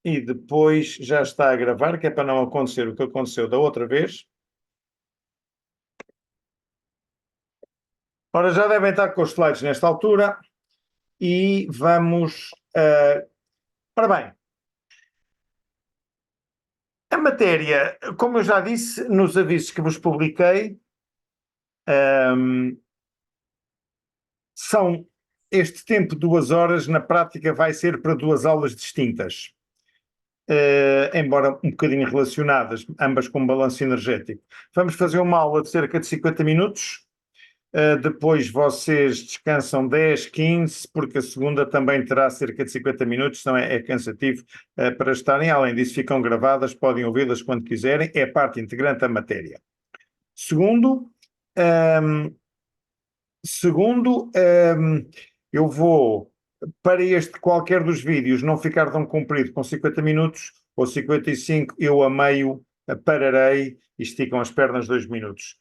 e depois já está a gravar, que é para não acontecer o que aconteceu da outra vez. Ora, já devem estar com os slides nesta altura e vamos. Ora bem, a matéria, como eu já disse nos avisos que vos publiquei, são este tempo, 2 horas, na prática vai ser para 2 aulas distintas. Embora um bocadinho relacionadas, ambas com balanço energético. Vamos fazer uma aula de cerca de 50 minutos, depois vocês descansam 10, 15, porque a segunda também terá cerca de 50 minutos, então é cansativo para estarem. Além disso, ficam gravadas, podem ouvi-las quando quiserem, é parte integrante da matéria. Segundo, eu vou, para qualquer dos vídeos não ficar tão comprido, com 50 minutos ou 55, eu a meio pararei e esticam as pernas 2 minutos.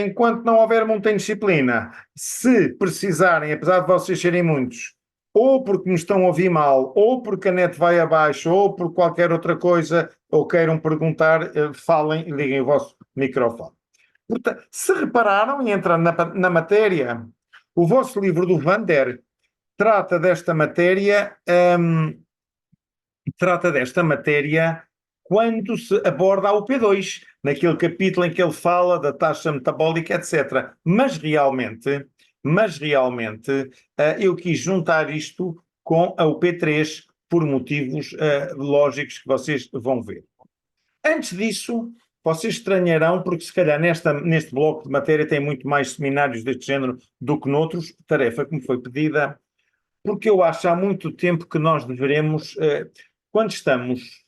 Enquanto não houver muita indisciplina, se precisarem, apesar de vocês serem muitos, ou porque me estão a ouvir mal, ou porque a net vai abaixo, ou por qualquer outra coisa, ou queiram perguntar, falem e liguem o vosso microfone. Portanto, se repararam, e entrando na matéria, o vosso livro do Vander trata desta matéria quando se aborda a UP2, naquele capítulo em que ele fala da taxa metabólica, etc. Mas realmente, eu quis juntar isto com a UP3 por motivos lógicos que vocês vão ver. Antes disso, vocês estranharão, porque se calhar neste bloco de matéria tem muito mais seminários deste género do que noutros, tarefa que me foi pedida, porque eu acho há muito tempo que nós deveremos, quando estamos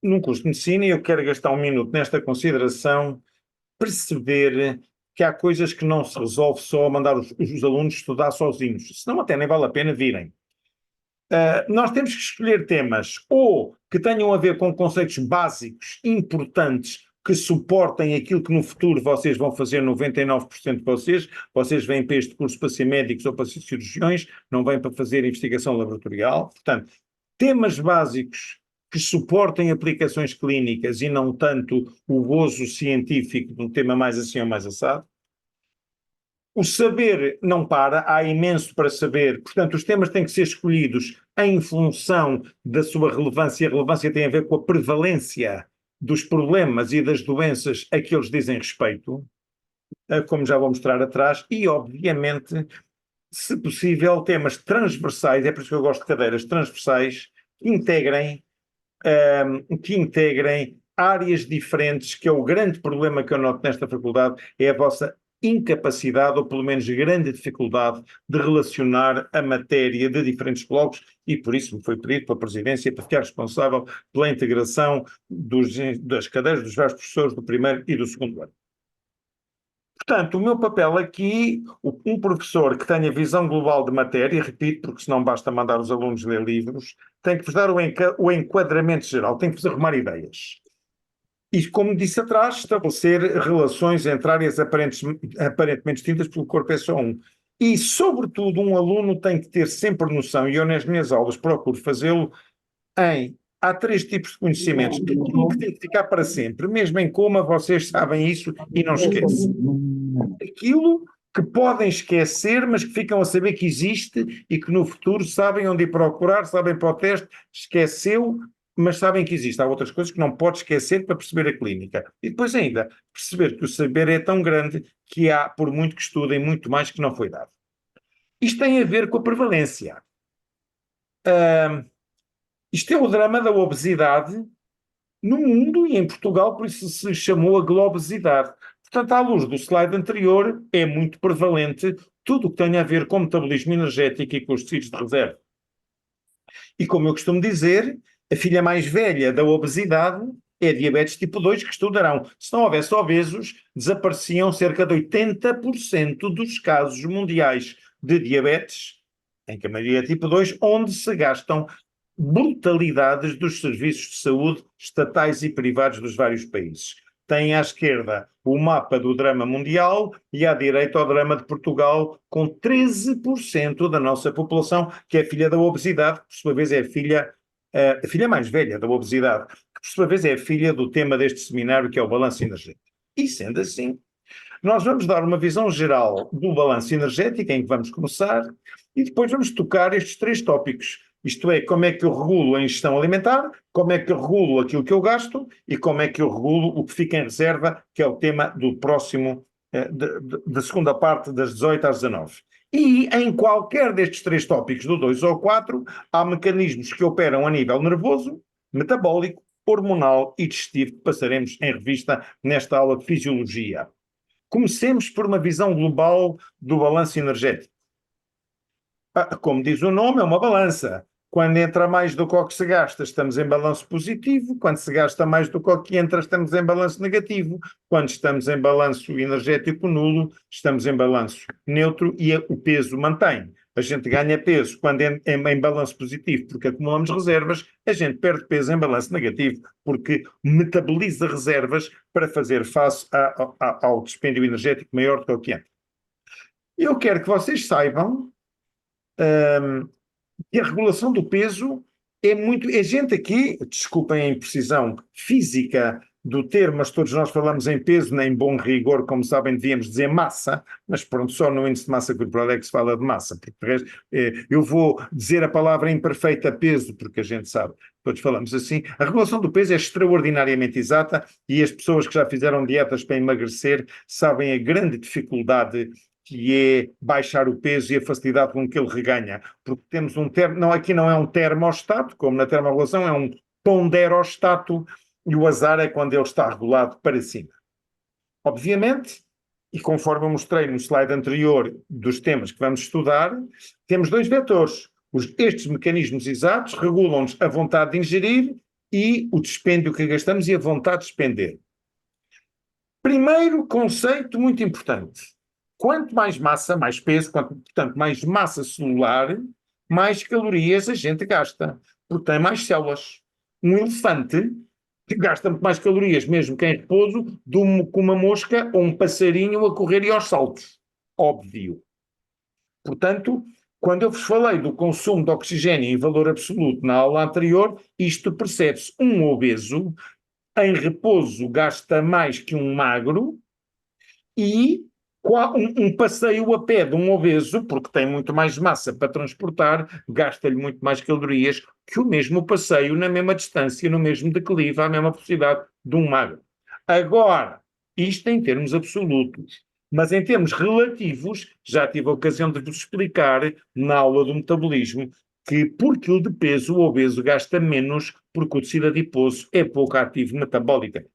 num curso de medicina, e eu quero gastar 1 minuto nesta consideração, perceber que há coisas que não se resolve só mandar os alunos estudar sozinhos, senão até nem vale a pena virem. Nós temos que escolher temas ou que tenham a ver com conceitos básicos, importantes, que suportem aquilo que no futuro vocês vão fazer, 99% de vocês vêm para este curso para ser médicos ou para ser cirurgiões, não vêm para fazer investigação laboratorial. Portanto, temas básicos que suportem aplicações clínicas e não tanto o gozo científico de um tema mais assim ou mais assado. O saber não para, há imenso para saber, portanto os temas têm que ser escolhidos em função da sua relevância. A relevância tem a ver com a prevalência dos problemas e das doenças a que eles dizem respeito, como já vou mostrar atrás, e obviamente, se possível, temas transversais, é por isso que eu gosto de cadeiras transversais, que integrem áreas diferentes, que é o grande problema que eu noto nesta faculdade, é a vossa incapacidade, ou pelo menos grande dificuldade, de relacionar a matéria de diferentes blocos, e por isso me foi pedido pela presidência para ficar responsável pela integração das cadeiras dos vários professores do primeiro e do segundo ano. Portanto, o meu papel aqui, um professor que tenha visão global de matéria, repito, porque senão basta mandar os alunos ler livros, tem que vos dar o enquadramento geral, tem que vos arrumar ideias. E, como disse atrás, estabelecer relações entre áreas aparentemente distintas, porque o corpo é só um. E, sobretudo, um aluno tem que ter sempre noção, e eu nas minhas aulas procuro fazê-lo, há 3 tipos de conhecimentos. Aquilo que tem que ficar para sempre, mesmo em coma, vocês sabem isso e não esquecem. Aquilo que podem esquecer, mas que ficam a saber que existe e que no futuro sabem onde ir procurar, sabem para o teste, esqueceu, mas sabem que existe. Há outras coisas que não pode esquecer para perceber a clínica. E depois ainda, perceber que o saber é tão grande que há, por muito que estudem, muito mais que não foi dado. Isto tem a ver com a prevalência. Isto é o drama da obesidade no mundo e em Portugal, por isso se chamou a globesidade. Portanto, à luz do slide anterior, é muito prevalente tudo o que tem a ver com metabolismo energético e com os tecidos de reserva. E como eu costumo dizer, a filha mais velha da obesidade é diabetes tipo 2, que estudarão. Se não houvesse obesos, desapareciam cerca de 80% dos casos mundiais de diabetes, em que a maioria é tipo 2, onde se gastam brutalidades dos serviços de saúde estatais e privados dos vários países. tem à esquerda o mapa do drama mundial e à direita o drama de Portugal, com 13% da nossa população, que é filha da obesidade, que por sua vez é a filha mais velha da obesidade, que por sua vez é a filha do tema deste seminário, que é o balanço energético. E sendo assim, nós vamos dar uma visão geral do balanço energético, em que vamos começar, e depois vamos tocar estes 3 tópicos. Isto é, como é que eu regulo a ingestão alimentar, como é que eu regulo aquilo que eu gasto e como é que eu regulo o que fica em reserva, que é o tema do próximo, da segunda parte, das 18 às 19. E em qualquer destes 3 tópicos, do 2 ou 4, há mecanismos que operam a nível nervoso, metabólico, hormonal e digestivo, que passaremos em revista nesta aula de fisiologia. Comecemos por uma visão global do balanço energético. Como diz o nome, é uma balança. Quando entra mais do que o que se gasta, estamos em balanço positivo. Quando se gasta mais do que o que entra, estamos em balanço negativo. Quando estamos em balanço energético nulo, estamos em balanço neutro e o peso mantém. A gente ganha peso quando é em balanço positivo porque acumulamos reservas, a gente perde peso em balanço negativo porque metaboliza reservas para fazer face ao dispêndio energético maior do que o que entra. Eu quero que vocês saibam e a regulação do peso é muito. A gente aqui, desculpem a imprecisão física do termo, mas todos nós falamos em peso, nem bom rigor, como sabem, devíamos dizer massa, mas pronto, só no índice de massa corporal é que se fala de massa. Porque, de resto, eu vou dizer a palavra imperfeita peso, porque a gente sabe, todos falamos assim. A regulação do peso é extraordinariamente exata e as pessoas que já fizeram dietas para emagrecer sabem a grande dificuldade que é baixar o peso e a facilidade com que ele reganha, porque temos um termo, não, aqui não é um termostato, como na termorregulação, é um ponderostato, e o azar é quando ele está regulado para cima. Obviamente, e conforme eu mostrei no slide anterior dos temas que vamos estudar, temos 2 vetores. Estes mecanismos exatos regulam-nos a vontade de ingerir e o dispêndio que gastamos e a vontade de despender. Primeiro conceito muito importante. Quanto mais massa, mais peso, portanto, mais massa celular, mais calorias a gente gasta, porque tem mais células. Um elefante gasta muito mais calorias, mesmo que em repouso, do que uma mosca ou um passarinho a correr e aos saltos. Óbvio. Portanto, quando eu vos falei do consumo de oxigênio em valor absoluto na aula anterior, isto percebe-se. Um obeso, em repouso, gasta mais que um magro e um passeio a pé de um obeso, porque tem muito mais massa para transportar, gasta-lhe muito mais calorias que o mesmo passeio na mesma distância, no mesmo declive, à mesma velocidade de um magro. Agora, isto em termos absolutos, mas em termos relativos, já tive a ocasião de vos explicar na aula do metabolismo que por quilo de peso o obeso gasta menos porque o tecido adiposo é pouco ativo metabolicamente.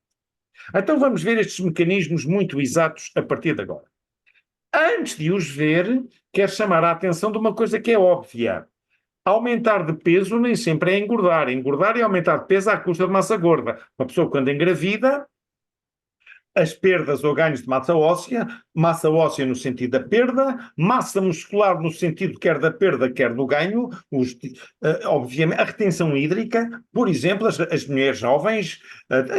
Então vamos ver estes mecanismos muito exatos a partir de agora. Antes de os ver, quero chamar a atenção de uma coisa que é óbvia. Aumentar de peso nem sempre é engordar. Engordar é aumentar de peso à custa de massa gorda. Uma pessoa quando engravida, as perdas ou ganhos de massa óssea no sentido da perda, massa muscular no sentido quer da perda, quer do ganho, obviamente, a retenção hídrica, por exemplo, as mulheres jovens,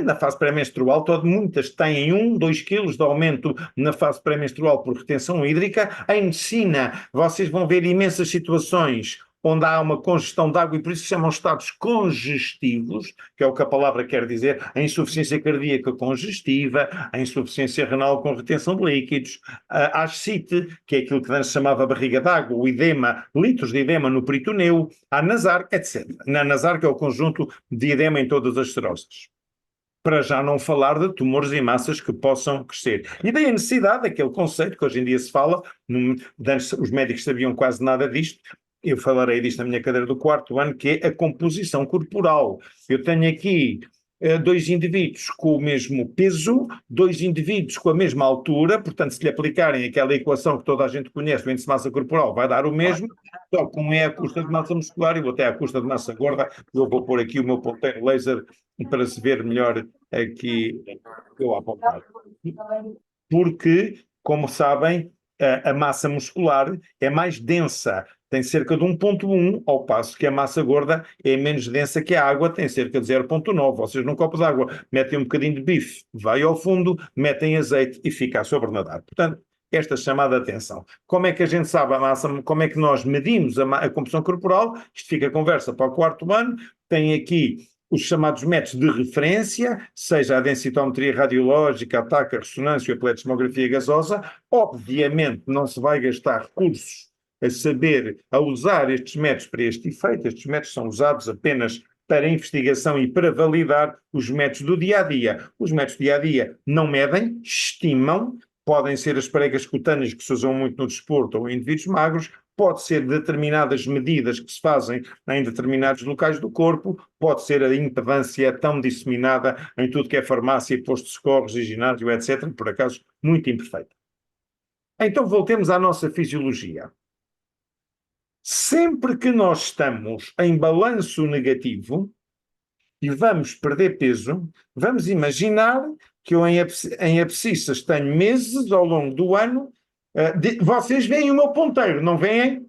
na fase pré-menstrual, muitas têm 2 quilos de aumento na fase pré-menstrual por retenção hídrica. Em medicina, vocês vão ver imensas situações onde há uma congestão de água e por isso se chamam estados congestivos, que é o que a palavra quer dizer, a insuficiência cardíaca congestiva, a insuficiência renal com retenção de líquidos, a ascite, que é aquilo que antes se chamava barriga d'água, o edema, litros de edema no peritoneu, a nasar, etc. Na nasar, que é o conjunto de edema em todas as serosas. Para já não falar de tumores e massas que possam crescer. E daí a necessidade daquele conceito que hoje em dia se fala, antes os médicos sabiam quase nada disto, eu falarei disto na minha cadeira do 4º ano, que é a composição corporal. Eu tenho aqui 2 indivíduos com o mesmo peso, 2 indivíduos com a mesma altura, portanto, se lhe aplicarem aquela equação que toda a gente conhece, o índice de massa corporal vai dar o mesmo, só como é a custa de massa muscular, e vou até à custa de massa gorda, eu vou pôr aqui o meu ponteiro laser para se ver melhor aqui eu apontar. Porque, como sabem, a massa muscular é mais densa tem cerca de 1,1, ao passo que a massa gorda é menos densa que a água, tem cerca de 0,9. Vocês num copo de água metem um bocadinho de bife, vai ao fundo, metem azeite e fica a sobrenadar. Portanto, esta chamada atenção. Como é que a gente sabe a massa, como é que nós medimos a composição corporal? Isto fica conversa para o quarto ano, tem aqui os chamados métodos de referência, seja a densitometria radiológica, a taca, a ressonância ou a pletismografia gasosa. Obviamente não se vai gastar recursos a usar estes métodos para este efeito. Estes métodos são usados apenas para investigação e para validar os métodos do dia-a-dia. Os métodos do dia-a-dia não medem, estimam, podem ser as pregas cutâneas que se usam muito no desporto ou em indivíduos magros, pode ser determinadas medidas que se fazem em determinados locais do corpo, pode ser a impedância tão disseminada em tudo que é farmácia, posto de socorros e ginásio, etc., por acaso muito imperfeita. Então voltemos à nossa fisiologia. Sempre que nós estamos em balanço negativo e vamos perder peso, vamos imaginar que eu em abscissas tenho meses ao longo do ano. Vocês veem o meu ponteiro, não veem?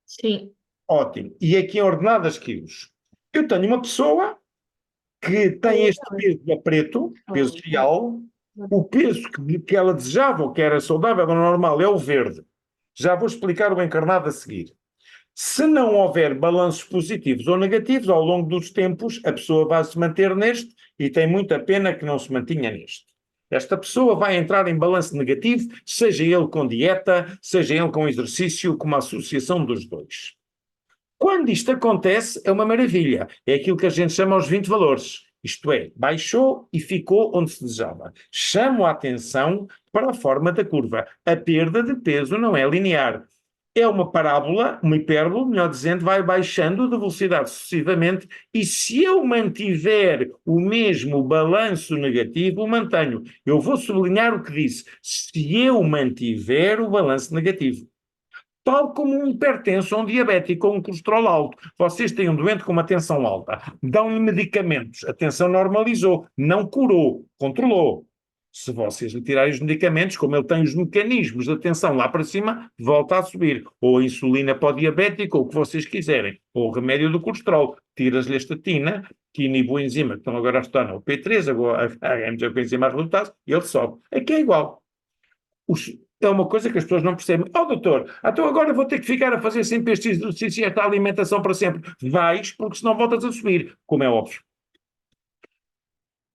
Sim. Ótimo. E aqui em ordenadas quilos. Eu tenho uma pessoa que tem este peso a preto, peso real, o peso que ela desejava, ou que era saudável ou normal, é o verde. Já vou explicar o encarnado a seguir. Se não houver balanços positivos ou negativos, ao longo dos tempos, a pessoa vai se manter neste e tem muita pena que não se mantinha neste. Esta pessoa vai entrar em balanço negativo, seja ele com dieta, seja ele com exercício, com uma associação dos dois. Quando isto acontece, é uma maravilha. É aquilo que a gente chama os 20 valores. Isto é, baixou e ficou onde se desejava. Chamo a atenção para a forma da curva. A perda de peso não é linear. É uma parábola, uma hipérbole, melhor dizendo, vai baixando de velocidade sucessivamente e se eu mantiver o mesmo balanço negativo, mantenho. Eu vou sublinhar o que disse. Se eu mantiver o balanço negativo. Tal como um hipertenso ou um diabético ou um colesterol alto. Vocês têm um doente com uma tensão alta, dão-lhe medicamentos, a tensão normalizou, não curou, controlou. Se vocês lhe tirarem os medicamentos, como ele tem os mecanismos da tensão lá para cima, volta a subir. Ou a insulina para o diabético, ou o que vocês quiserem. Ou o remédio do colesterol. Tiras-lhe a estatina, que inibe o enzima, que estão agora a estudar no P3, agora a coenzima resultados, e ele sobe. Aqui é igual. É uma coisa que as pessoas não percebem. Doutor, então agora vou ter que ficar a fazer sempre este exercício e esta alimentação para sempre. Vais, porque senão voltas a subir, como é óbvio.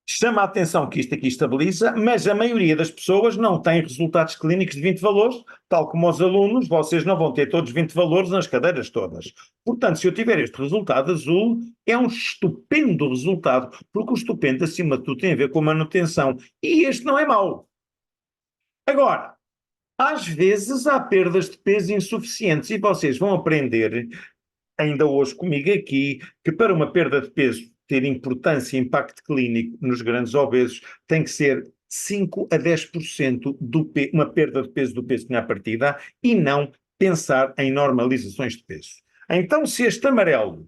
Chama a atenção que isto aqui estabiliza, mas a maioria das pessoas não tem resultados clínicos de 20 valores, tal como os alunos, vocês não vão ter todos 20 valores nas cadeiras todas. Portanto, se eu tiver este resultado azul, é um estupendo resultado, porque o estupendo, acima de tudo, tem a ver com a manutenção. E este não é mau. Agora, às vezes há perdas de peso insuficientes e vocês vão aprender, ainda hoje comigo aqui, que para uma perda de peso ter importância e impacto clínico nos grandes obesos tem que ser 5 a 10% uma perda de peso do peso que tinha à partida e não pensar em normalizações de peso. Então, se este amarelo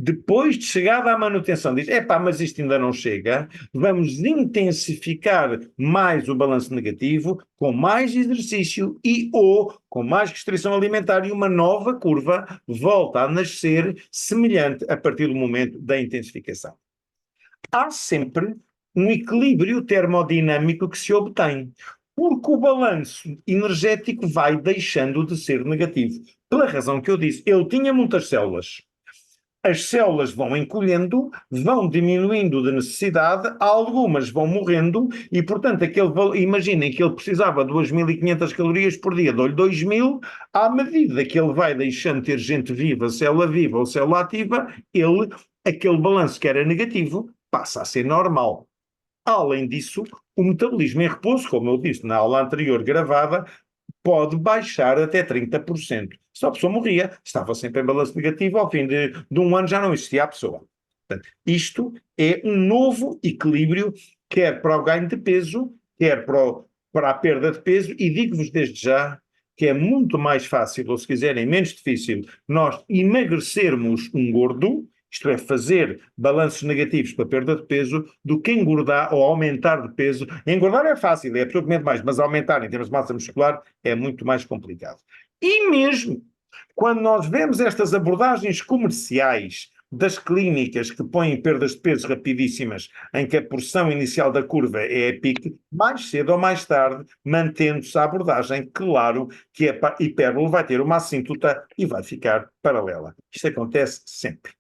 depois de chegada à manutenção, diz, mas isto ainda não chega, vamos intensificar mais o balanço negativo, com mais exercício ou com mais restrição alimentar e uma nova curva volta a nascer semelhante a partir do momento da intensificação. Há sempre um equilíbrio termodinâmico que se obtém, porque o balanço energético vai deixando de ser negativo. Pela razão que eu disse, ele tinha muitas células. As células vão encolhendo, vão diminuindo de necessidade, algumas vão morrendo e, portanto, imaginem que ele precisava de 2.500 calorias por dia, dou-lhe 2.000, à medida que ele vai deixando de ter gente viva ou célula ativa, aquele balanço que era negativo passa a ser normal. Além disso, o metabolismo em repouso, como eu disse na aula anterior gravada, pode baixar até 30%. Se a pessoa morria, estava sempre em balanço negativo, ao fim de um ano já não existia a pessoa. Portanto, isto é um novo equilíbrio, quer para o ganho de peso, quer para a perda de peso, e digo-vos desde já que é muito mais fácil, ou se quiserem, menos difícil, nós emagrecermos um gordo, isto é, fazer balanços negativos para perda de peso, do que engordar ou aumentar de peso. Engordar é fácil, é a pessoa comer mais, mas aumentar em termos de massa muscular é muito mais complicado. E mesmo quando nós vemos estas abordagens comerciais das clínicas que põem perdas de peso rapidíssimas, em que a porção inicial da curva é a pique, mais cedo ou mais tarde, mantendo-se a abordagem, claro que a hipérbole vai ter uma assíntota e vai ficar paralela. Isto acontece sempre.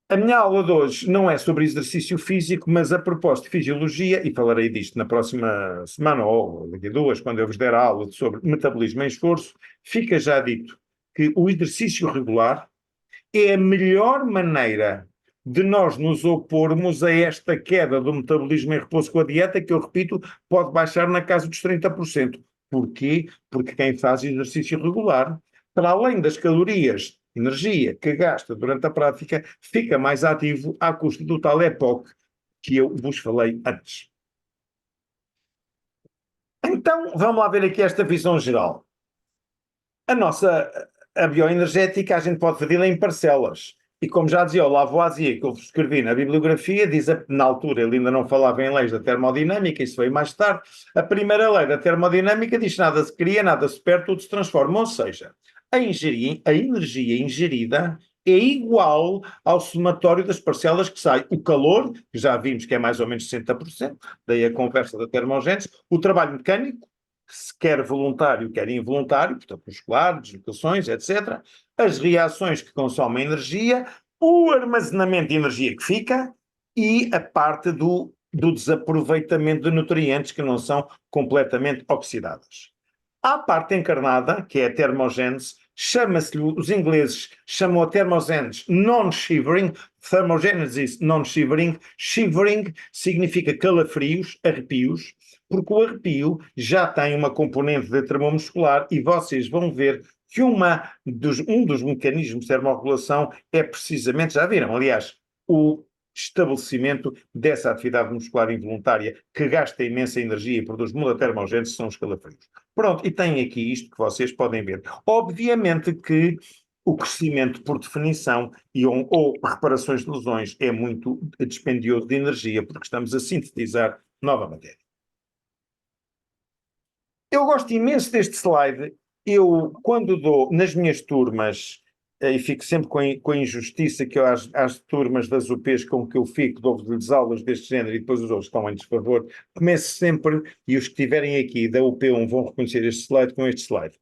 A minha aula de hoje não é sobre exercício físico, mas a propósito de fisiologia, e falarei disto na próxima semana ou daqui a duas, quando eu vos der a aula sobre metabolismo em esforço, fica já dito que o exercício regular é a melhor maneira de nós nos opormos a esta queda do metabolismo em repouso com a dieta, que eu repito, pode baixar na casa dos 30%. Porquê? Porque quem faz exercício regular, para além das calorias, energia que gasta durante a prática, fica mais ativo à custa do tal EPOC que eu vos falei antes. Então, vamos lá ver aqui esta visão geral. A bioenergética a gente pode dividi-la em parcelas. E como já dizia o Lavoisier, que eu escrevi na bibliografia, diz, na altura ele ainda não falava em leis da termodinâmica, isso veio mais tarde, a primeira lei da termodinâmica diz que nada se cria, nada se perde, tudo se transforma. Ou seja, a energia ingerida é igual ao somatório das parcelas que sai. O calor, que já vimos que é mais ou menos 60%, daí a conversa da termogênese, o trabalho mecânico, quer voluntário, quer involuntário, portanto, muscular, deslocações, etc. As reações que consomem energia, o armazenamento de energia que fica e a parte do desaproveitamento de nutrientes que não são completamente oxidados. Há a parte encarnada, que é a termogênese, chama-se-lhe, os ingleses chamam a termogênese non-shivering, thermogenesis non-shivering. Shivering significa calafrios, arrepios, porque o arrepio já tem uma componente de termomuscular e vocês vão ver que um dos mecanismos de termorregulação é precisamente, já viram, aliás, o estabelecimento dessa atividade muscular involuntária que gasta imensa energia e produz muita termogênese, são os calafrios. Pronto, e tem aqui isto que vocês podem ver. Obviamente que o crescimento, por definição, ou reparações de lesões, é muito dispendioso de energia, porque estamos a sintetizar nova matéria. Eu gosto imenso deste slide. Eu, quando dou nas minhas turmas, e fico sempre com a injustiça que eu, às turmas das UPs com que eu fico, dou-lhes aulas deste género e depois os outros estão em desfavor, começo sempre, e os que estiverem aqui da UP1 vão reconhecer este slide com este slide.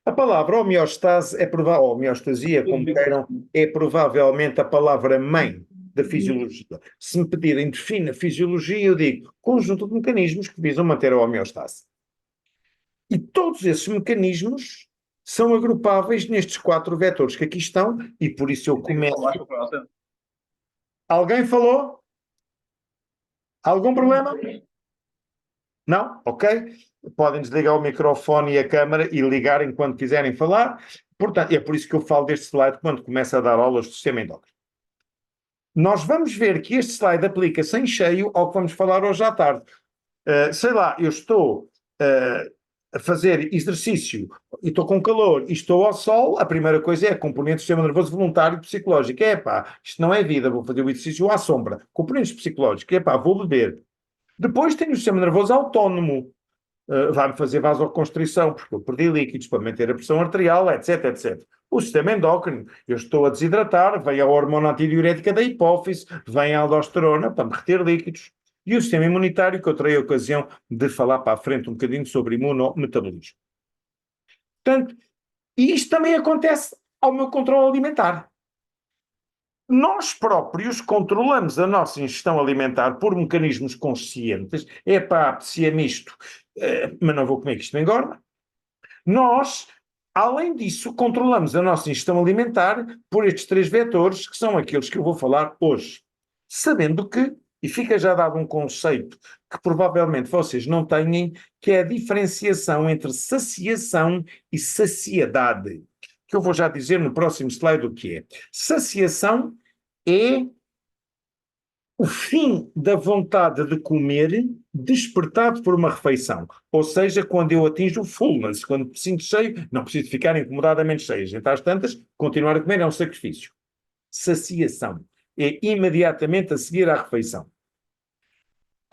A palavra homeostase homeostasia, como queiram, é provavelmente a palavra mãe da fisiologia. Se me pedirem define a fisiologia, eu digo conjunto de mecanismos que visam manter a homeostase. E todos esses mecanismos são agrupáveis nestes 4 vetores que aqui estão, e por isso eu começo. Alguém falou? Algum problema? Não? Ok. Podem desligar o microfone e a câmara e ligar enquanto quiserem falar. Portanto, é por isso que eu falo deste slide quando começo a dar aulas do sistema endócrino. Nós vamos ver que este slide aplica-se em cheio ao que vamos falar hoje à tarde. Sei lá, eu estou a fazer exercício e estou com calor e estou ao sol, a primeira coisa é a componente do sistema nervoso voluntário e psicológico. Isto não é vida, vou fazer o exercício à sombra. Componentes psicológicos, vou beber. Depois tenho o sistema nervoso autónomo. Vai-me fazer vasoconstrição, porque eu perdi líquidos para manter a pressão arterial, etc, etc. O sistema endócrino, eu estou a desidratar, vem a hormona antidiurética da hipófise, vem a aldosterona para me reter líquidos. E o sistema imunitário, que eu terei a ocasião de falar para a frente um bocadinho sobre imunometabolismo. Portanto, e isto também acontece ao meu controle alimentar. Nós próprios controlamos a nossa ingestão alimentar por mecanismos conscientes. Apetecia-me isto, mas não vou comer que isto me engorda. Nós, além disso, controlamos a nossa ingestão alimentar por estes 3 vetores, que são aqueles que eu vou falar hoje. Sabendo que, e fica já dado um conceito que provavelmente vocês não têm, que é a diferenciação entre saciação e saciedade, que eu vou já dizer no próximo slide o que é. Saciação é o fim da vontade de comer despertado por uma refeição. Ou seja, quando eu atinjo o fullness, quando me sinto cheio, não preciso ficar incomodadamente cheio. Então, às tantas, continuar a comer é um sacrifício. Saciação é imediatamente a seguir à refeição.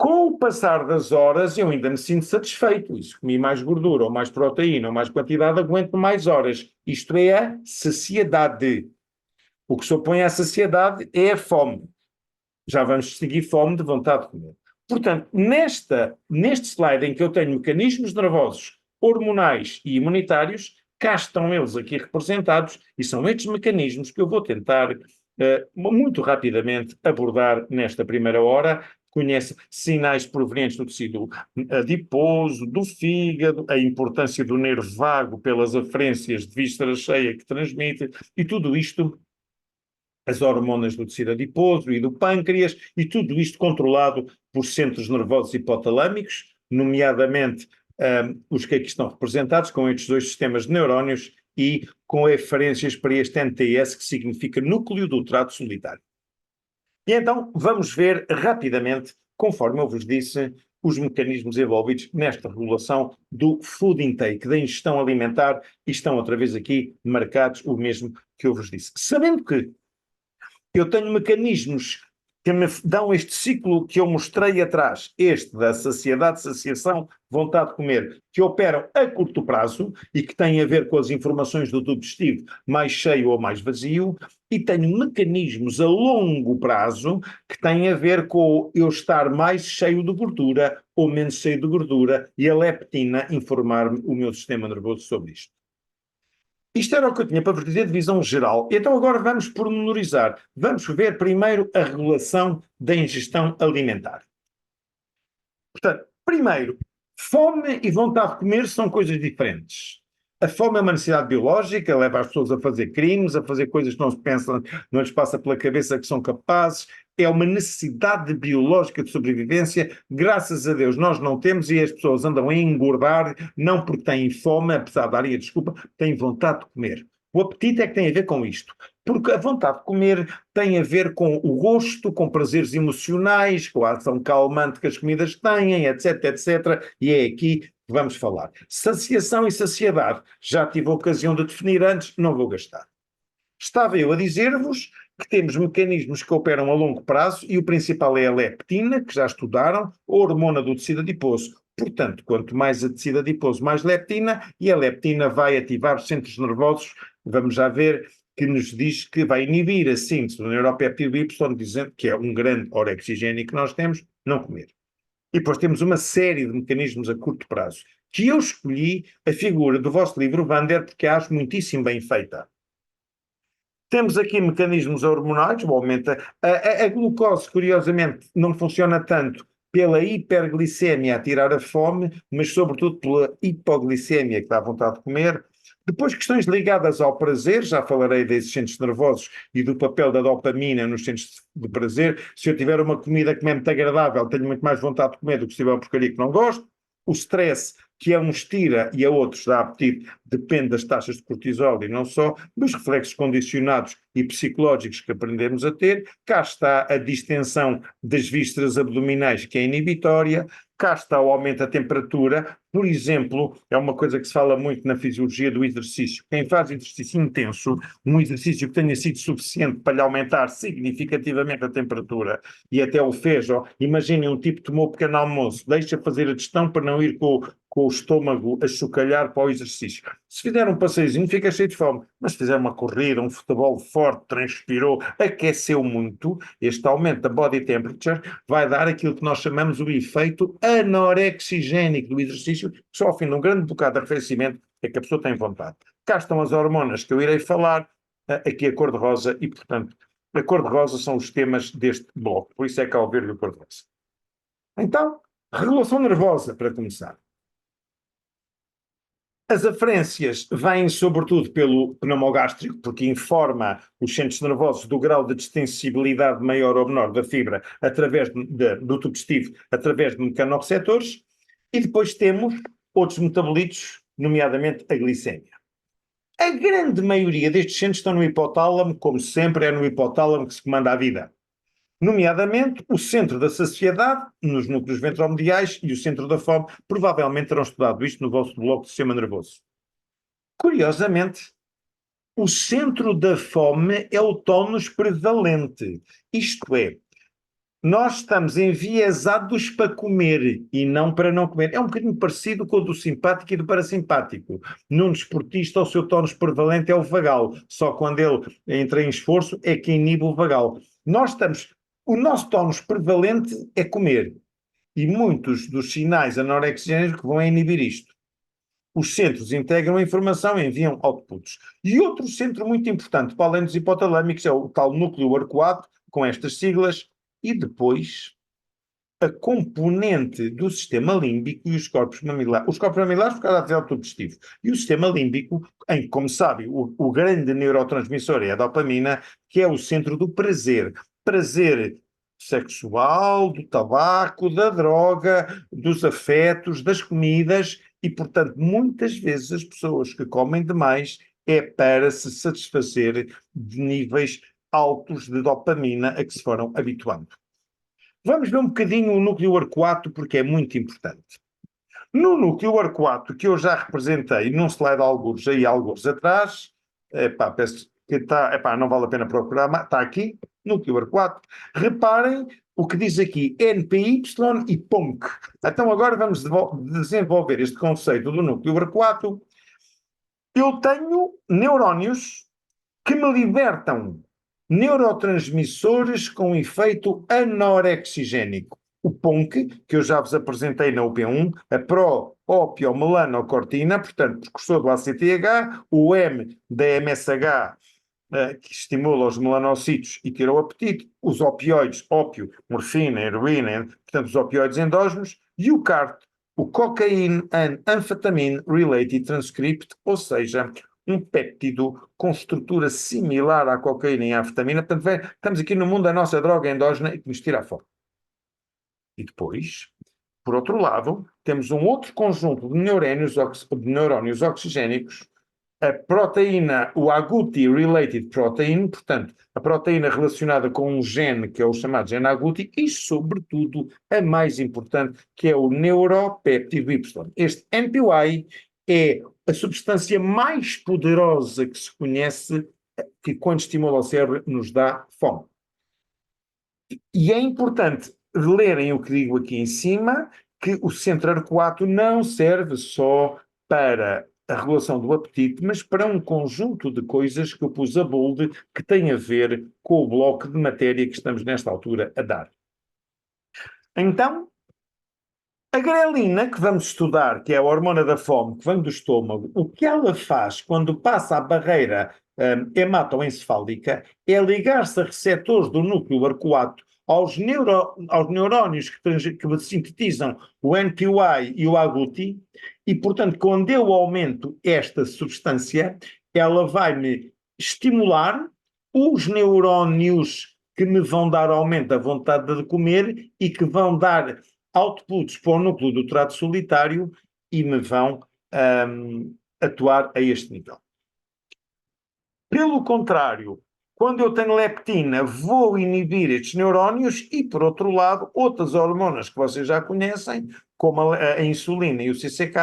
Com o passar das horas, eu ainda me sinto satisfeito. E se comi mais gordura, ou mais proteína, ou mais quantidade, aguento mais horas. Isto é a saciedade. O que se opõe à saciedade é a fome. Já vamos distinguir fome de vontade de comer. Portanto, neste slide em que eu tenho mecanismos nervosos, hormonais e imunitários, cá estão eles aqui representados e são estes mecanismos que eu vou tentar muito rapidamente abordar nesta primeira hora. Conhece sinais provenientes do tecido adiposo, do fígado, a importância do nervo vago pelas aferências de víscera cheia que transmite, e tudo isto, as hormonas do tecido adiposo e do pâncreas, e tudo isto controlado por centros nervosos hipotalâmicos, nomeadamente os que aqui estão representados, com estes dois sistemas de neurónios e com referências para este NTS, que significa núcleo do trato solitário. E então vamos ver rapidamente, conforme eu vos disse, os mecanismos envolvidos nesta regulação do food intake, da ingestão alimentar, e estão outra vez aqui marcados o mesmo que eu vos disse. Sabendo que eu tenho mecanismos que me dão este ciclo que eu mostrei atrás, este da saciedade, saciação, vontade de comer, que operam a curto prazo e que têm a ver com as informações do tubo digestivo, mais cheio ou mais vazio, e tenho mecanismos a longo prazo que têm a ver com eu estar mais cheio de gordura ou menos cheio de gordura, e a leptina informar-me o meu sistema nervoso sobre isto. Isto era o que eu tinha para vos dizer de visão geral. Então agora vamos pormenorizar. Vamos ver primeiro a regulação da ingestão alimentar. Portanto, primeiro, fome e vontade de comer são coisas diferentes. A fome é uma necessidade biológica, leva as pessoas a fazer crimes, a fazer coisas que não se pensam, não lhes passa pela cabeça que são capazes. É uma necessidade biológica de sobrevivência. Graças a Deus nós não temos, e as pessoas andam a engordar, não porque têm fome, apesar de darem a desculpa, têm vontade de comer. O apetite é que tem a ver com isto. Porque a vontade de comer tem a ver com o gosto, com prazeres emocionais, com a ação calmante que as comidas têm, etc, etc. E é aqui que vamos falar. Saciação e saciedade. Já tive a ocasião de definir antes, não vou gastar. Estava eu a dizer-vos que temos mecanismos que operam a longo prazo, e o principal é a leptina, que já estudaram, a hormona do tecido adiposo. Portanto, quanto mais a tecido adiposo, mais leptina, e a leptina vai ativar os centros nervosos, vamos já ver, que nos diz que vai inibir a síntese do neuropéptido Y, dizendo que é um grande orexigênio que nós temos, não comer. E depois temos uma série de mecanismos a curto prazo, que eu escolhi a figura do vosso livro, Vander, porque a acho muitíssimo bem feita. Temos aqui mecanismos hormonais, o aumento. A glucose, curiosamente, não funciona tanto pela hiperglicemia a tirar a fome, mas sobretudo pela hipoglicemia, que dá vontade de comer. Depois, questões ligadas ao prazer, já falarei desses centros nervosos e do papel da dopamina nos centros de prazer. Se eu tiver uma comida que me é muito agradável, tenho muito mais vontade de comer do que se tiver uma porcaria que não gosto. O stress, que a uns tira e a outros dá apetite, depende das taxas de cortisol e não só, dos reflexos condicionados e psicológicos que aprendemos a ter. Cá está a distensão das vísceras abdominais, que é inibitória. Cá está o aumento da temperatura. Por exemplo, é uma coisa que se fala muito na fisiologia do exercício. Quem faz exercício intenso, um exercício que tenha sido suficiente para lhe aumentar significativamente a temperatura, e até o fez, ó, imaginem um tipo que tomou pequeno almoço, deixa fazer a digestão para não ir com o estômago a chocalhar para o exercício. Se fizer um passeiozinho, fica cheio de fome. Mas se fizer uma corrida, um futebol forte, transpirou, aqueceu muito, este aumento da body temperature vai dar aquilo que nós chamamos o efeito anorexigénico do exercício, que só ao fim de um grande bocado de arrefecimento é que a pessoa tem vontade. Cá estão as hormonas que eu irei falar, aqui a cor-de-rosa, e portanto a cor-de-rosa são os temas deste bloco, por isso é que há o verde e o cor-de-rosa. Então, regulação nervosa, para começar. As aferências vêm sobretudo pelo pneumogástrico, porque informa os centros nervosos do grau de distensibilidade maior ou menor da fibra através do tubo digestivo, através de mecanoreceptores, e depois temos outros metabolitos, nomeadamente a glicemia. A grande maioria destes centros estão no hipotálamo, como sempre é no hipotálamo que se comanda a vida. Nomeadamente, o centro da saciedade, nos núcleos ventromediais, e o centro da fome. Provavelmente terão estudado isto no vosso bloco de sistema nervoso. Curiosamente, o centro da fome é o tónus prevalente. Isto é, nós estamos enviesados para comer e não para não comer. É um bocadinho parecido com o do simpático e do parasimpático. Num desportista, o seu tónus prevalente é o vagal. Só quando ele entra em esforço é que inibe o vagal. O nosso tónus prevalente é comer. E muitos dos sinais anorexigénicos vão inibir isto. Os centros integram a informação e enviam outputs. E outro centro muito importante, para além dos hipotalâmicos, é o tal núcleo arcuado, com estas siglas, e depois a componente do sistema límbico e os corpos mamilares. Os corpos mamilares por causa da atividade autodigestivo. E o sistema límbico, em que, como sabe, o grande neurotransmissor é a dopamina, que é o centro do prazer. Prazer sexual, do tabaco, da droga, dos afetos, das comidas, e, portanto, muitas vezes as pessoas que comem demais é para se satisfazer de níveis altos de dopamina a que se foram habituando. Vamos ver um bocadinho o núcleo arcuato, porque é muito importante. No núcleo arcuato, que eu já representei num slide algures aí, algures atrás, peço que está, não vale a pena procurar, está aqui, núcleo arcuato. Reparem o que diz aqui, NPY e PONC. Então agora vamos desenvolver este conceito do núcleo arcuato. Eu tenho neurónios que me libertam neurotransmissores com efeito anorexigénico. O PONC, que eu já vos apresentei na UP1, a pro-opiomelanocortina, portanto, precursor do ACTH, o M da MSH, que estimula os melanocitos e tira o apetite, os opioides, ópio, morfina, heroína, portanto, os opioides endógenos, e o CART, o Cocaine and Amphetamine Related Transcript, ou seja, um péptido com estrutura similar à cocaína e à anfetamina. Portanto, estamos aqui no mundo da nossa droga endógena e que nos tira a fome. E depois, por outro lado, temos um outro conjunto de neurónios oxigénicos, a proteína, o agouti-related protein, portanto, a proteína relacionada com um gene, que é o chamado gene agouti, e, sobretudo, a mais importante, que é o neuropéptido Y. Este NPY é a substância mais poderosa que se conhece, que quando estimula o cérebro nos dá fome. E é importante lerem o que digo aqui em cima, que o centro arcuato não serve só para a regulação do apetite, mas para um conjunto de coisas que eu pus a bold que tem a ver com o bloco de matéria que estamos nesta altura a dar. Então, a grelina, que vamos estudar, que é a hormona da fome, que vem do estômago, o que ela faz quando passa a barreira hematoencefálica é ligar-se a receptores do núcleo arcuato aos neurónios que sintetizam o NPY e o agouti, e, portanto, quando eu aumento esta substância, ela vai-me estimular os neurónios que me vão dar aumento da vontade de comer e que vão dar outputs para o núcleo do trato solitário e me vão atuar a este nível. Pelo contrário, quando eu tenho leptina, vou inibir estes neurónios e, por outro lado, outras hormonas que vocês já conhecem, como a insulina e o CCK,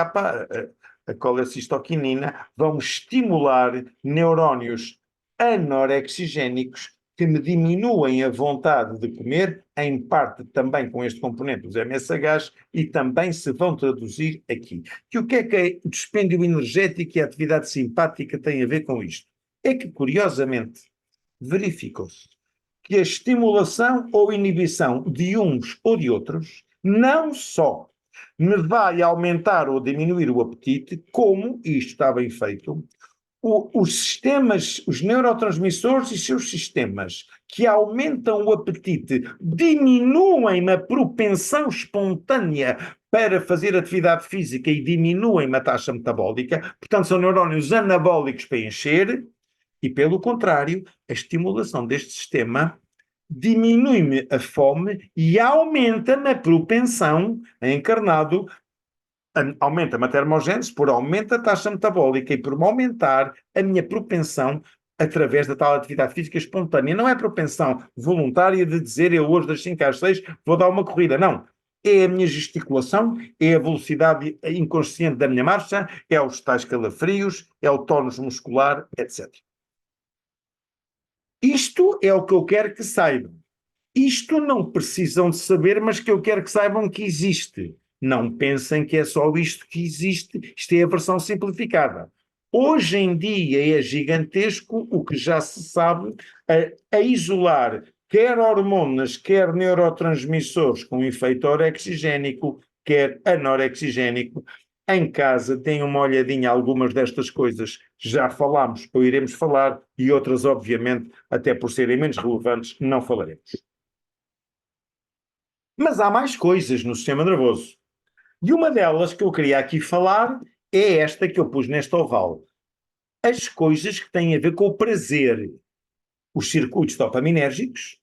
a colecistoquinina, vão estimular neurónios anorexigénicos que me diminuem a vontade de comer, em parte também com este componente dos MSHs, e também se vão traduzir aqui. Que o que é o dispêndio energético e a atividade simpática têm a ver com isto? É que, curiosamente, verificou-se que a estimulação ou inibição de uns ou de outros não só me vai aumentar ou diminuir o apetite, como, e isto está bem feito, os sistemas, os neurotransmissores e seus sistemas que aumentam o apetite diminuem a propensão espontânea para fazer atividade física e diminuem a taxa metabólica, portanto são neurónios anabólicos para encher, e pelo contrário, a estimulação deste sistema diminui-me a fome e aumenta-me a propensão, encarnado, aumenta-me a termogênese, por aumenta a taxa metabólica e por me aumentar a minha propensão através da tal atividade física espontânea. Não é propensão voluntária de dizer eu hoje das 5 às 6 vou dar uma corrida, não. É a minha gesticulação, é a velocidade inconsciente da minha marcha, é os tais calafrios, é o tónus muscular, etc. Isto é o que eu quero que saibam. Isto não precisam de saber, mas que eu quero que saibam que existe. Não pensem que é só isto que existe, isto é a versão simplificada. Hoje em dia é gigantesco o que já se sabe a isolar quer hormonas, quer neurotransmissores com efeito orexigénico, quer anorexigénico. Em casa, deem uma olhadinha a algumas destas coisas, já falámos ou iremos falar, e outras, obviamente, até por serem menos relevantes, não falaremos. Mas há mais coisas no sistema nervoso. E uma delas que eu queria aqui falar é esta que eu pus neste oval. As coisas que têm a ver com o prazer. Os circuitos dopaminérgicos,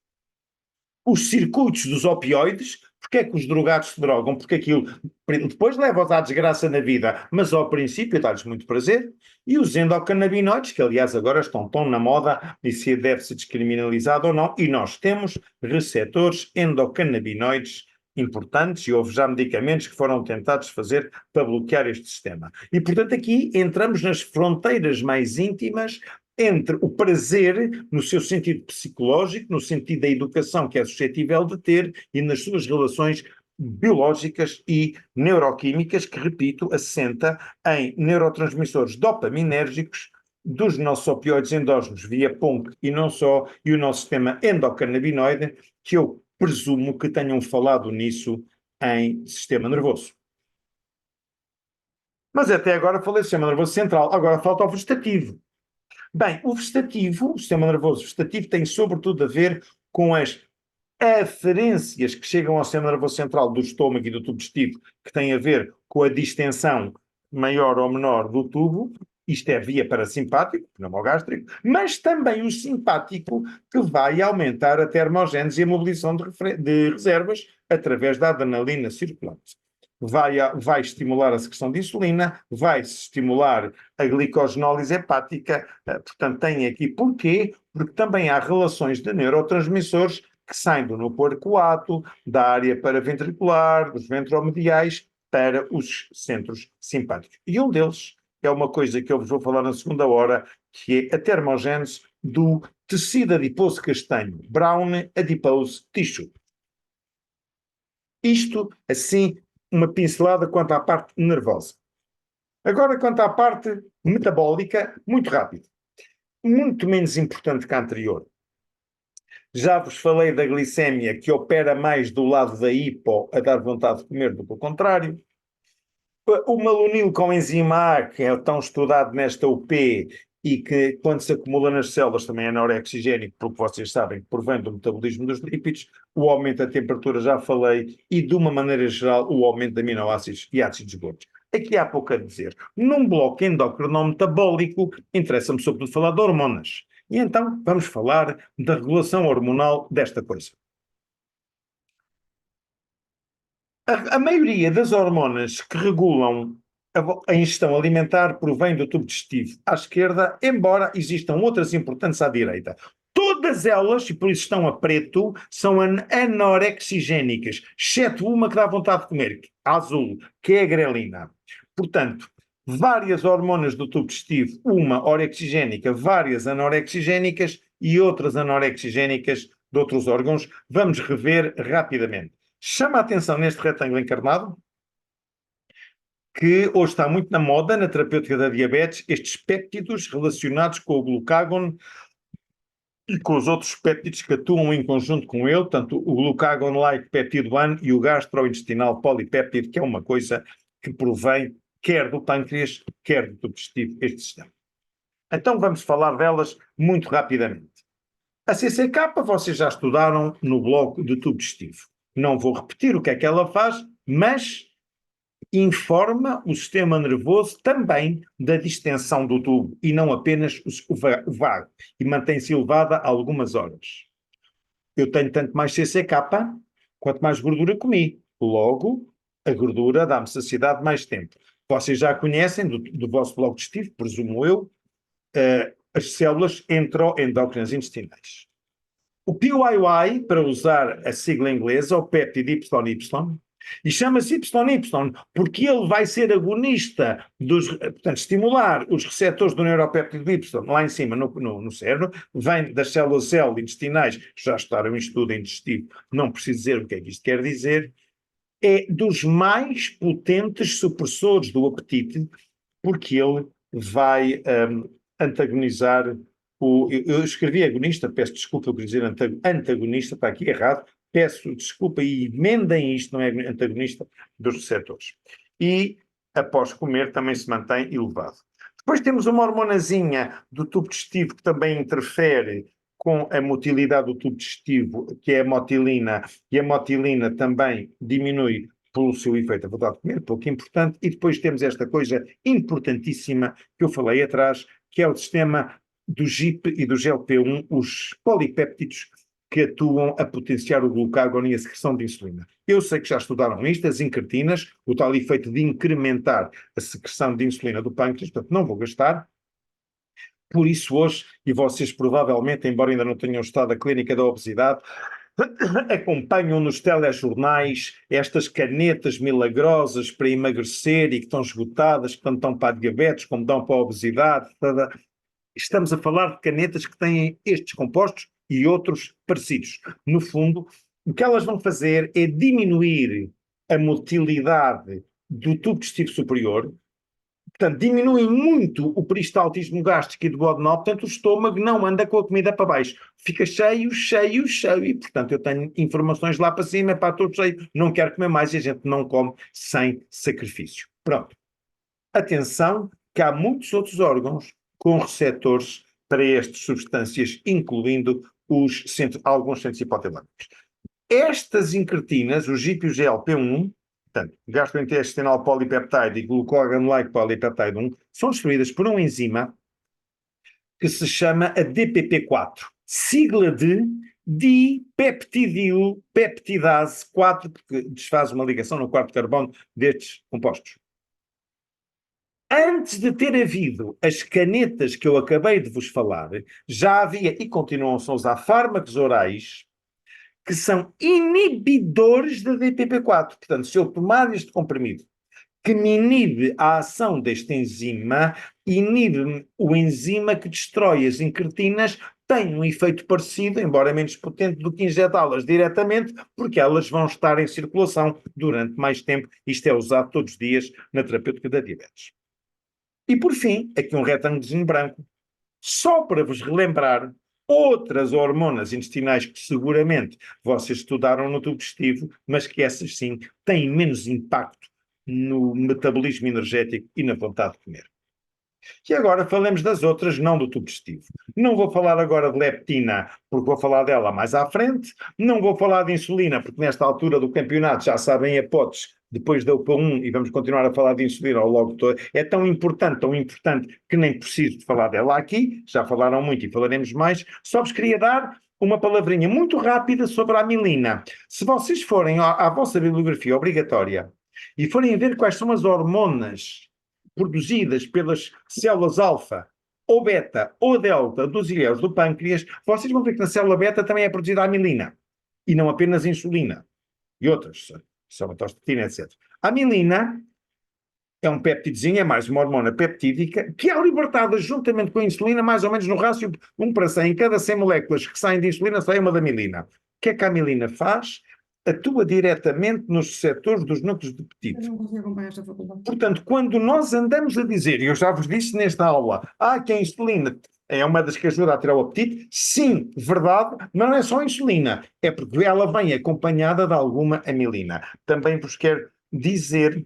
os circuitos dos opioides. Porque é que os drogados se drogam? Porque aquilo depois leva-os à desgraça na vida, mas ao princípio dá-lhes muito prazer. E os endocannabinoides, que aliás agora estão tão na moda e se deve ser descriminalizado ou não, e nós temos receptores endocannabinoides importantes e houve já medicamentos que foram tentados fazer para bloquear este sistema. E portanto aqui entramos nas fronteiras mais íntimas entre o prazer, no seu sentido psicológico, no sentido da educação que é suscetível de ter, e nas suas relações biológicas e neuroquímicas, que, repito, assenta em neurotransmissores dopaminérgicos dos nossos opioides endógenos via PUNC e não só, e o nosso sistema endocannabinoide, que eu presumo que tenham falado nisso em sistema nervoso. Mas até agora falei do sistema nervoso central, agora falta o vegetativo. Bem, o vegetativo, o sistema nervoso vegetativo, tem sobretudo a ver com as aferências que chegam ao sistema nervoso central do estômago e do tubo digestivo, que têm a ver com a distensão maior ou menor do tubo. Isto é via parasimpático, pneumogástrico, mas também o simpático, que vai aumentar a termogénese e a mobilização de reservas através da adrenalina circulante. Vai estimular a secreção de insulina, vai estimular a glicogenólise hepática, portanto tem aqui porquê? Porque também há relações de neurotransmissores que saem do núcleo arcuato, da área paraventricular, dos ventromediais, para os centros simpáticos. E um deles é uma coisa que eu vos vou falar na segunda hora, que é a termogênese do tecido adiposo castanho, brown adipose tissue. Isto, assim, uma pincelada quanto à parte nervosa. Agora, quanto à parte metabólica, muito rápido. Muito menos importante que a anterior. Já vos falei da glicémia, que opera mais do lado da hipo, a dar vontade de comer, do que o contrário. O malonil com enzima A, que é tão estudado nesta UP e que, quando se acumula nas células, também é anorexigénico, porque vocês sabem que provém do metabolismo dos lípidos, o aumento da temperatura, já falei, e, de uma maneira geral, o aumento de aminoácidos e ácidos gordos. Aqui há pouco a dizer. Num bloco endócrino-metabólico, interessa-me sobretudo falar de hormonas. E então vamos falar da regulação hormonal desta coisa. A maioria das hormonas que regulam a ingestão alimentar provém do tubo digestivo à esquerda, embora existam outras importantes à direita. Todas elas, e por isso estão a preto, são anorexigénicas, exceto uma que dá vontade de comer, a azul, que é a grelina. Portanto, várias hormonas do tubo digestivo, uma orexigénica, várias anorexigénicas e outras anorexigénicas de outros órgãos. Vamos rever rapidamente. Chama a atenção neste retângulo encarnado que hoje está muito na moda, na terapêutica da diabetes, estes péptidos relacionados com o glucagon e com os outros péptidos que atuam em conjunto com ele, tanto o glucagon-like peptido 1 e o gastrointestinal polipéptido, que é uma coisa que provém quer do pâncreas, quer do tubo digestivo, este sistema. Então vamos falar delas muito rapidamente. A CCK vocês já estudaram no bloco do tubo digestivo. Não vou repetir o que é que ela faz, mas informa o sistema nervoso também da distensão do tubo e não apenas o vago, e mantém-se elevada algumas horas. Eu tenho tanto mais CCK quanto mais gordura comi. Logo, a gordura dá-me saciedade mais tempo. Vocês já conhecem do vosso bloco digestivo, presumo eu, as células endócrinas intestinais. O PYY, para usar a sigla inglesa, o péptido YY, E chama-se YY, porque ele vai ser agonista portanto, estimular os receptores do neuropéptido Y lá em cima, no cérebro, vem das células intestinais, já estudaram isto tudo em digestivo, não preciso dizer o que é que isto quer dizer, é dos mais potentes supressores do apetite, porque ele vai antagonizar eu escrevi agonista, peço desculpa, eu queria dizer antagonista, está aqui errado, peço desculpa e emendem isto, não é antagonista dos receptores. E após comer também se mantém elevado. Depois temos uma hormonazinha do tubo digestivo que também interfere com a motilidade do tubo digestivo, que é a motilina, e a motilina também diminui pelo seu efeito a vontade de comer, pouco importante, e depois temos esta coisa importantíssima que eu falei atrás, que é o sistema do GIP e do GLP-1, os polipéptidos que atuam a potenciar o glucágon e a secreção de insulina. Eu sei que já estudaram isto, as incretinas, o tal efeito de incrementar a secreção de insulina do pâncreas, portanto não vou gastar. Por isso hoje, e vocês provavelmente, embora ainda não tenham estudado a clínica da obesidade, acompanham nos telejornais estas canetas milagrosas para emagrecer e que estão esgotadas, que tanto dão para a diabetes como dão para a obesidade. Estamos a falar de canetas que têm estes compostos e outros parecidos. No fundo, o que elas vão fazer é diminuir a motilidade do tubo digestivo superior, portanto, diminuem muito o peristaltismo gástrico e do duodenal, portanto, o estômago não anda com a comida para baixo. Fica cheio, cheio, cheio, e, portanto, eu tenho informações lá para cima, para todo cheio, não quero comer mais, e a gente não come sem sacrifício. Pronto. Atenção que há muitos outros órgãos com receptores para estas substâncias, incluindo alguns centros hipotalâmicos. Estas incretinas, o GIP e o GLP-1, portanto, gastrointestinal polipeptide e glucagon-like polipeptide 1, são destruídas por uma enzima que se chama a DPP4, sigla de dipeptidilpeptidase 4, porque desfaz uma ligação no quarto carbono destes compostos. Antes de ter havido as canetas que eu acabei de vos falar, já havia, e continuam-se a usar fármacos orais, que são inibidores da DPP4. Portanto, se eu tomar este comprimido, que me inibe a ação desta enzima, inibe o enzima que destrói as incretinas, tem um efeito parecido, embora menos potente do que injetá-las diretamente, porque elas vão estar em circulação durante mais tempo. Isto é usado todos os dias na terapêutica da diabetes. E por fim, aqui um retângulozinho branco, só para vos relembrar outras hormonas intestinais que seguramente vocês estudaram no tubo digestivo, mas que essas sim têm menos impacto no metabolismo energético e na vontade de comer. E agora falemos das outras, não do tubo digestivo. Não vou falar agora de leptina, porque vou falar dela mais à frente. Não vou falar de insulina, porque nesta altura do campeonato já sabem a hipóteses, depois da UPA1, e vamos continuar a falar de insulina ao longo todo. É tão importante que nem preciso de falar dela aqui. Já falaram muito e falaremos mais. Só vos queria dar uma palavrinha muito rápida sobre a amilina. Se vocês forem à vossa bibliografia obrigatória e forem ver quais são as hormonas produzidas pelas células alfa, ou beta, ou delta dos ilhéus do pâncreas, vocês vão ver que na célula beta também é produzida a amilina, e não apenas a insulina, e outras, somatostatina, etc. A amilina é um peptidezinho, é mais uma hormona peptídica, que é libertada juntamente com a insulina, mais ou menos no rácio 1:100. Em cada 100 moléculas que saem de insulina, sai uma da amilina. O que é que a amilina faz? Atua diretamente nos receptores dos núcleos de apetite. Eu não consigo acompanhar esta faculdade. Portanto, quando nós andamos a dizer, e eu já vos disse nesta aula, que a insulina é uma das que ajuda a tirar o apetite, sim, verdade, mas não é só a insulina, é porque ela vem acompanhada de alguma amilina. Também vos quero dizer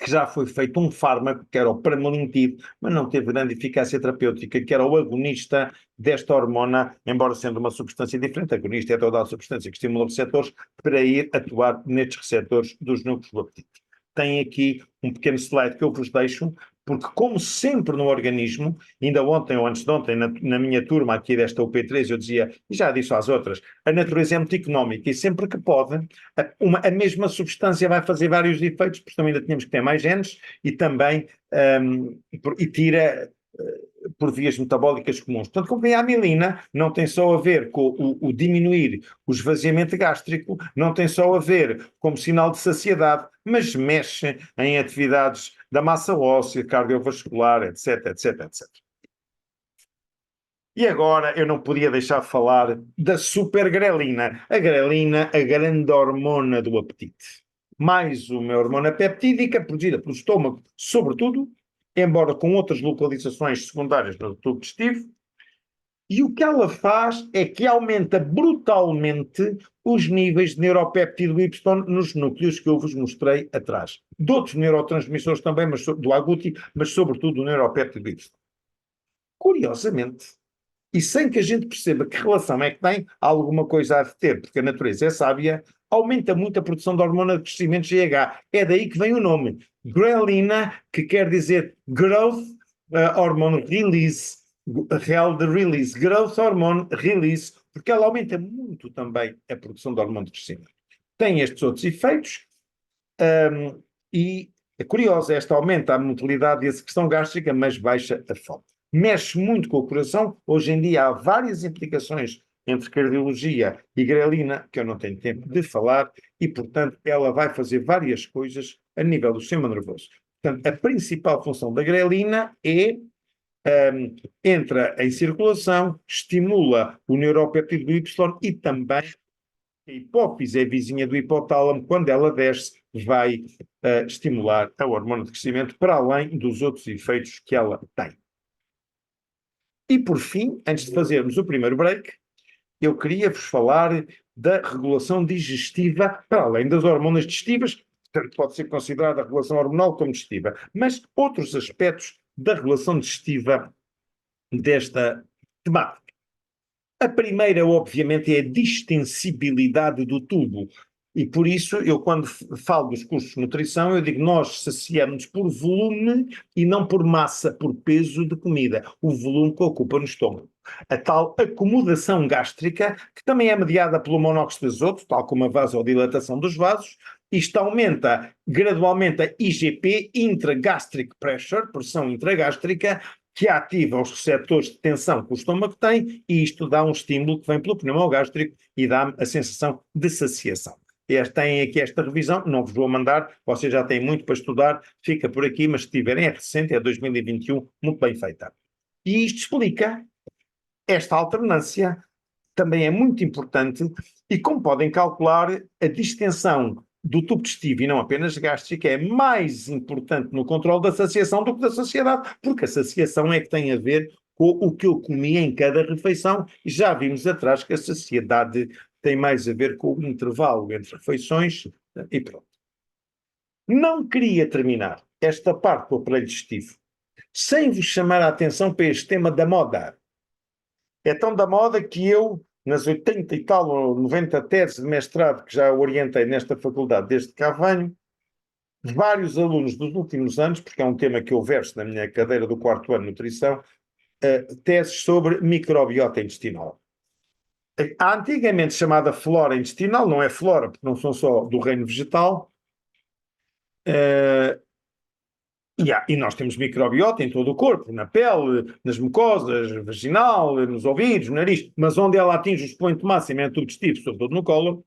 que já foi feito um fármaco, que era o pramlintide, mas não teve grande eficácia terapêutica, que era o agonista desta hormona, embora sendo uma substância diferente. Agonista é toda a substância que estimula receptores para ir atuar nestes receptores dos núcleos do apetite. Tem aqui um pequeno slide que eu vos deixo, porque como sempre no organismo, ainda ontem ou antes de ontem, na minha turma aqui desta UP3, eu dizia, e já disse às outras, a natureza é muito económica e sempre que pode, a mesma substância vai fazer vários efeitos, porque também ainda tínhamos que ter mais genes e também e tira por vias metabólicas comuns. Portanto, como a amilina não tem só a ver com o diminuir o esvaziamento gástrico, não tem só a ver como sinal de saciedade, mas mexe em atividades da massa óssea, cardiovascular, etc, etc, etc. E agora eu não podia deixar de falar da supergrelina. A grelina, a grande hormona do apetite. Mais uma hormona peptídica produzida pelo estômago, sobretudo, embora com outras localizações secundárias no tubo digestivo. E o que ela faz é que aumenta brutalmente os níveis de neuropéptido Y nos núcleos que eu vos mostrei atrás. De outros neurotransmissores também, mas do agouti, mas sobretudo do neuropéptido Y. Curiosamente, e sem que a gente perceba que relação é que tem, alguma coisa a de ter, porque a natureza é sábia, aumenta muito a produção da hormona de crescimento GH. É daí que vem o nome. Grelina, que quer dizer Growth Hormone Release, real de release, Growth Hormone Release, porque ela aumenta muito também a produção de hormone de crescimento. Tem estes outros efeitos, e é curioso, esta aumenta a motilidade e a secreção gástrica, mas baixa a fome. Mexe muito com o coração. Hoje em dia há várias implicações entre cardiologia e grelina, que eu não tenho tempo de falar, e, portanto, ela vai fazer várias coisas a nível do sistema nervoso. Portanto, a principal função da grelina é entra em circulação, estimula o neuropéptido Y e também a hipófise é vizinha do hipotálamo, quando ela desce, vai estimular a hormona de crescimento, para além dos outros efeitos que ela tem. E por fim, antes de fazermos o primeiro break, eu queria vos falar da regulação digestiva, para além das hormonas digestivas, portanto pode ser considerada a regulação hormonal como digestiva, mas outros aspectos da regulação digestiva desta temática. A primeira, obviamente, é a distensibilidade do tubo. E por isso, eu quando falo dos cursos de nutrição, eu digo nós saciamos por volume e não por massa, por peso de comida. O volume que ocupa no estômago. A tal acomodação gástrica, que também é mediada pelo monóxido de azoto, tal como a vasodilatação dos vasos. Isto aumenta gradualmente a IGP, Intragastric Pressure, pressão intragástrica, que ativa os receptores de tensão que o estômago tem, e isto dá um estímulo que vem pelo pneumogástrico e dá-me a sensação de saciação. Têm aqui esta revisão, não vos vou mandar, vocês já têm muito para estudar, fica por aqui, mas se tiverem é recente, é 2021, muito bem feita. E isto explica esta alternância, também é muito importante, e como podem calcular, a distensão do tubo digestivo e não apenas gástrica é mais importante no controle da saciação do que da saciedade, porque a saciação é que tem a ver com o que eu comi em cada refeição, e já vimos atrás que a saciedade tem mais a ver com o intervalo entre refeições e pronto. Não queria terminar esta parte do aparelho digestivo sem vos chamar a atenção para este tema da moda. É tão da moda que eu, nas 80 e tal, ou 90 teses de mestrado que já orientei nesta faculdade desde cá venho, vários alunos dos últimos anos, porque é um tema que eu verso na minha cadeira do quarto ano de nutrição, teses sobre microbiota intestinal. A antigamente chamada flora intestinal, não é flora, porque não são só do reino vegetal, e nós temos microbiota em todo o corpo, na pele, nas mucosas, vaginal, nos ouvidos, no nariz, mas onde ela atinge o expoente máximo é no tubo digestivo, sobretudo no colo.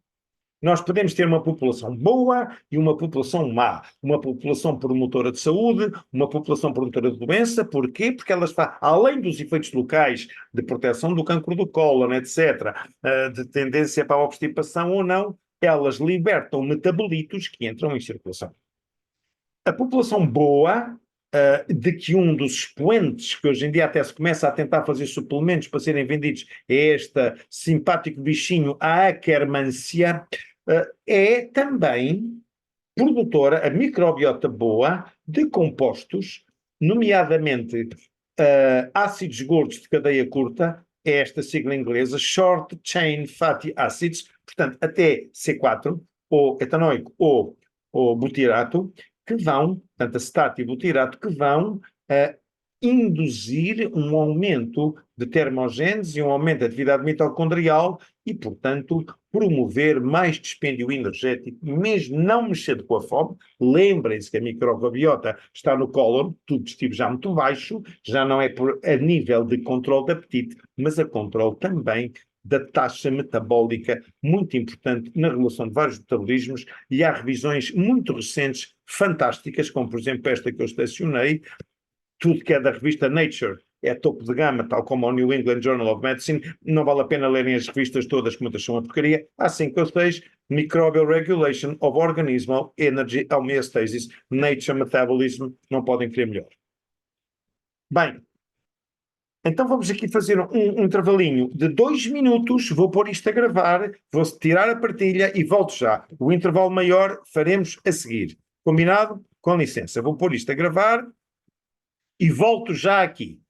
Nós podemos ter uma população boa e uma população má. Uma população promotora de saúde, uma população promotora de doença. Porquê? Porque elas fazem, além dos efeitos locais de proteção do cancro do cólon, etc., de tendência para a obstipação ou não, elas libertam metabolitos que entram em circulação. A população boa, de que um dos expoentes, que hoje em dia até se começa a tentar fazer suplementos para serem vendidos, é este simpático bichinho, a Akkermansia, é também produtora, a microbiota boa, de compostos, nomeadamente ácidos gordos de cadeia curta, é esta sigla inglesa, Short Chain Fatty Acids, portanto, até C4, ou etanoico, ou butirato, que vão, portanto, acetato e butirato, que vão induzir um aumento de termogênese e um aumento da atividade mitocondrial e, portanto, promover mais dispêndio energético, mesmo não mexendo com a fome. Lembrem-se que a microbiota está no cólon, tudo estiver já muito baixo, já não é a nível de controle de apetite, mas a controle também da taxa metabólica, muito importante na relação de vários metabolismos, e há revisões muito recentes, fantásticas, como por exemplo esta que eu estacionei, tudo que é da revista Nature é topo de gama, tal como o New England Journal of Medicine, não vale a pena lerem as revistas todas, que muitas são uma porcaria. Há 5 ou 6, Microbial Regulation of Organismal Energy Homeostasis, Nature Metabolism, não podem querer melhor. Bem, então vamos aqui fazer um intervalinho de 2 minutos, vou pôr isto a gravar, vou tirar a partilha e volto já. O intervalo maior faremos a seguir. Combinado? Com licença, vou pôr isto a gravar e volto já aqui.